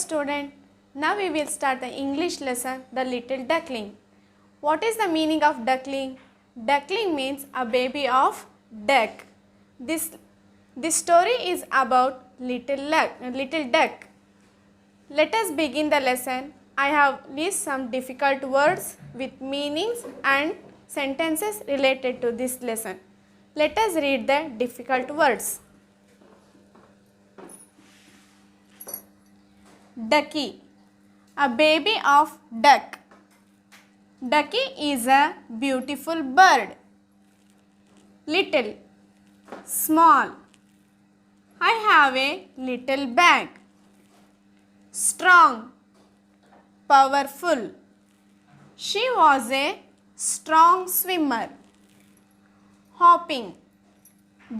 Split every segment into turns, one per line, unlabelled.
student. Now we will start the English lesson, The Little Duckling. What is the meaning of duckling? Duckling means a baby of duck. This story is about little duck. Let us begin the lesson. I have listed some difficult words with meanings and sentences related to this lesson. Let us read the difficult words. Ducky, a baby of duck. Ducky is a beautiful bird. Little, small. I have a little bag. Strong, powerful. She was a strong swimmer. Hopping,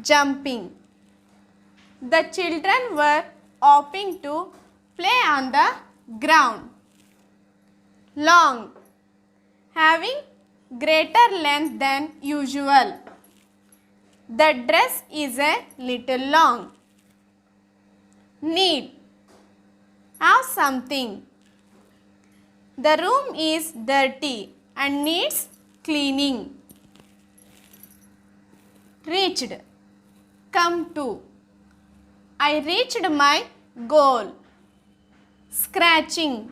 jumping. The children were hopping to play on the ground. Long, having greater length than usual. The dress is a little long. Need, have something. The room is dirty and needs cleaning. Reached, come to. I reached my goal. Scratching,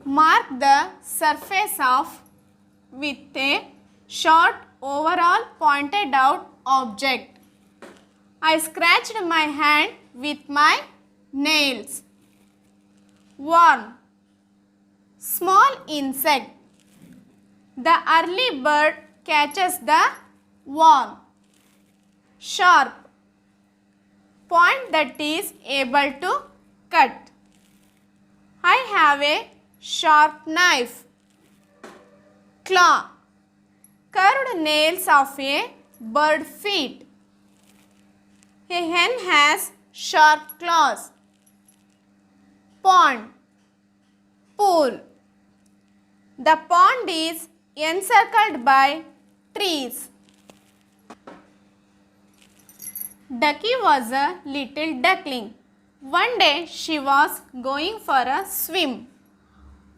mark the surface of with a short overall pointed out object. I scratched my hand with my nails. Worm, small insect. The early bird catches the worm. Sharp, point that is able to cut. I have a sharp knife. Claw, curved nails of a bird feet. A hen has sharp claws. Pond, pool. The pond is encircled by trees. Ducky was a little duckling. One day she was going for a swim.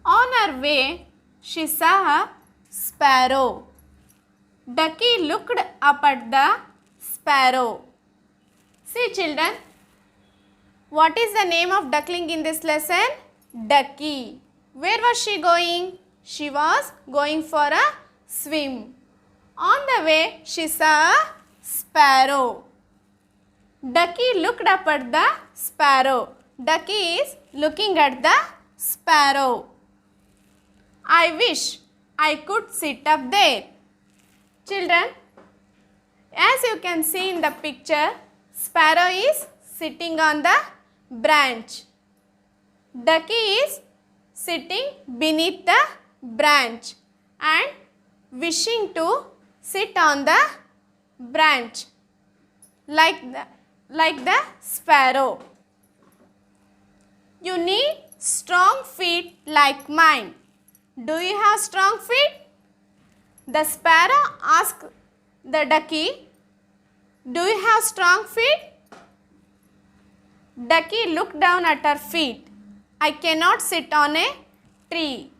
On her way, she saw a sparrow. Ducky looked up at the sparrow. See children, what is the name of duckling in this lesson? Ducky. Where was she going? She was going for a swim. On the way, she saw a sparrow. Ducky looked up at the sparrow. Ducky is looking at the sparrow. I wish I could sit up there. Children, as you can see in the picture, sparrow is sitting on the branch. Ducky is sitting beneath the branch and wishing to sit on the branch like the sparrow. You need strong feet like mine. Do you have strong feet? The sparrow asked the ducky, do you have strong feet? Ducky looked down at her feet. I cannot sit on a tree.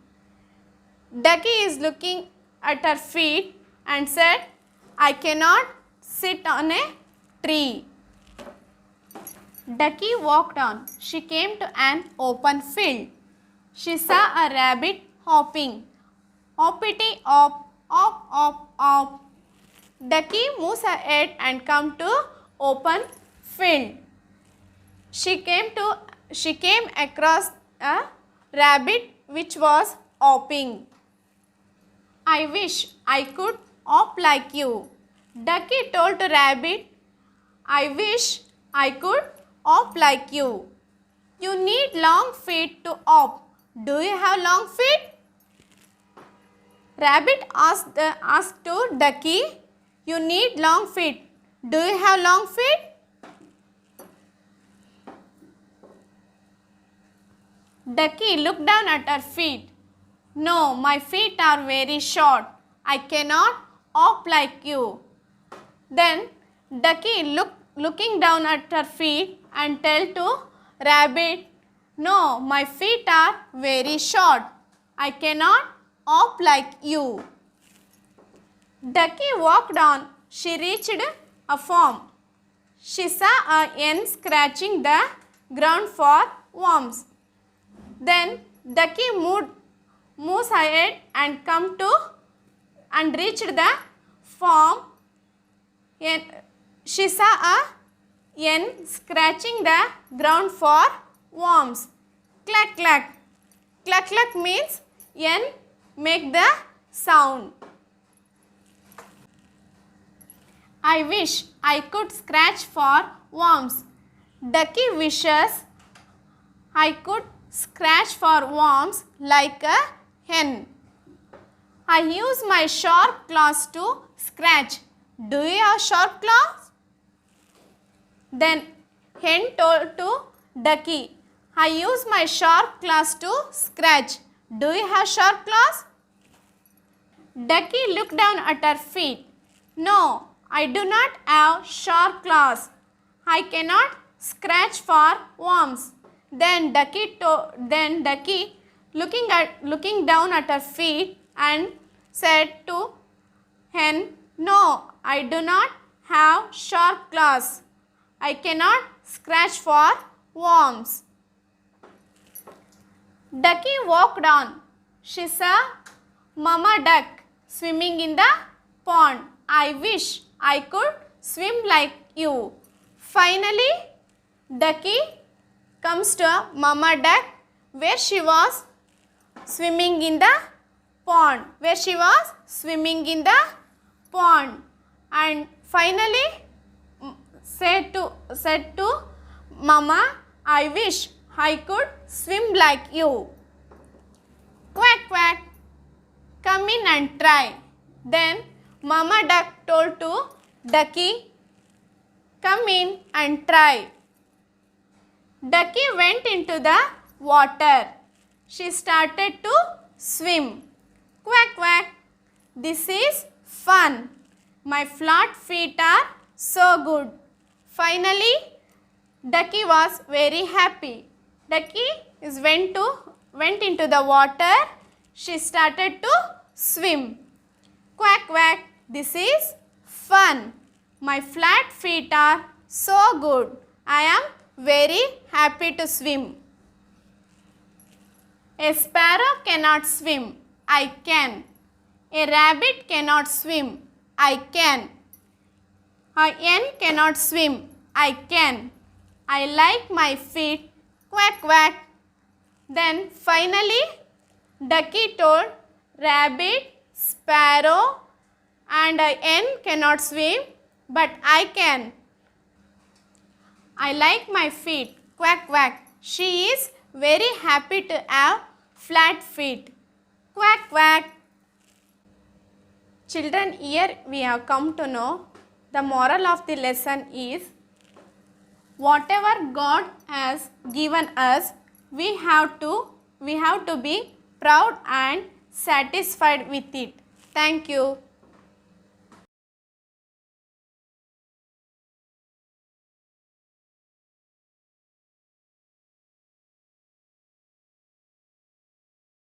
Ducky is looking at her feet and said, I cannot sit on a tree. Ducky walked on. She came to an open field. She saw a rabbit hopping. Hoppity hop, hop, hop, hop. Ducky moves her head and come to open field. She came across a rabbit which was hopping. I wish I could hop like you. Ducky told to rabbit, I wish I could hop like you. You need long feet to hop. Do you have long feet? Rabbit asked to Ducky, you need long feet. Do you have long feet? Ducky looked down at her feet. No, my feet are very short. I cannot hop like you. Then Ducky looking down at her feet and tell to Rabbit, No, my feet are very short. I cannot hop like you. Ducky walked on. She reached a farm. She saw a hen scratching the ground for worms. Then Ducky moves ahead and reached the farm. She saw a hen scratching the ground for worms. Clack clack. Clack clack means hen make the sound. I wish I could scratch for worms. Ducky wishes I could scratch for worms like a hen. I use my sharp claws to scratch. Do you have sharp claws? Then hen told to Ducky, I use my sharp claws to scratch. Do you have sharp claws? Ducky looked down at her feet. No, I do not have sharp claws. I cannot scratch for worms. Then Ducky looking down at her feet and said to hen, no, I do not have sharp claws. I cannot scratch for worms. Ducky walked on. She saw Mama Duck swimming in the pond. I wish I could swim like you. Finally, Ducky comes to Mama Duck where she was swimming in the pond. And finally said to Mama, I wish I could swim like you. Quack quack. Come in and try. Then Mama Duck told to Ducky, come in and try. Ducky went into the water. She started to swim. Quack quack. This is fun. My flat feet are so good. Finally, Ducky was very happy. Ducky went into the water. She started to swim. Quack quack. This is fun. My flat feet are so good. I am very happy to swim. A sparrow cannot swim. I can. A rabbit cannot swim. I can. A hen cannot swim. I can. I like my feet. Quack quack. Then finally Ducky told rabbit, sparrow and a hen cannot swim, but I can. I like my feet. Quack quack. She is very happy to have flat feet. Quack quack. Children, here we have come to know the moral of the lesson is whatever God has given us, we have to be proud and satisfied with it. Thank you.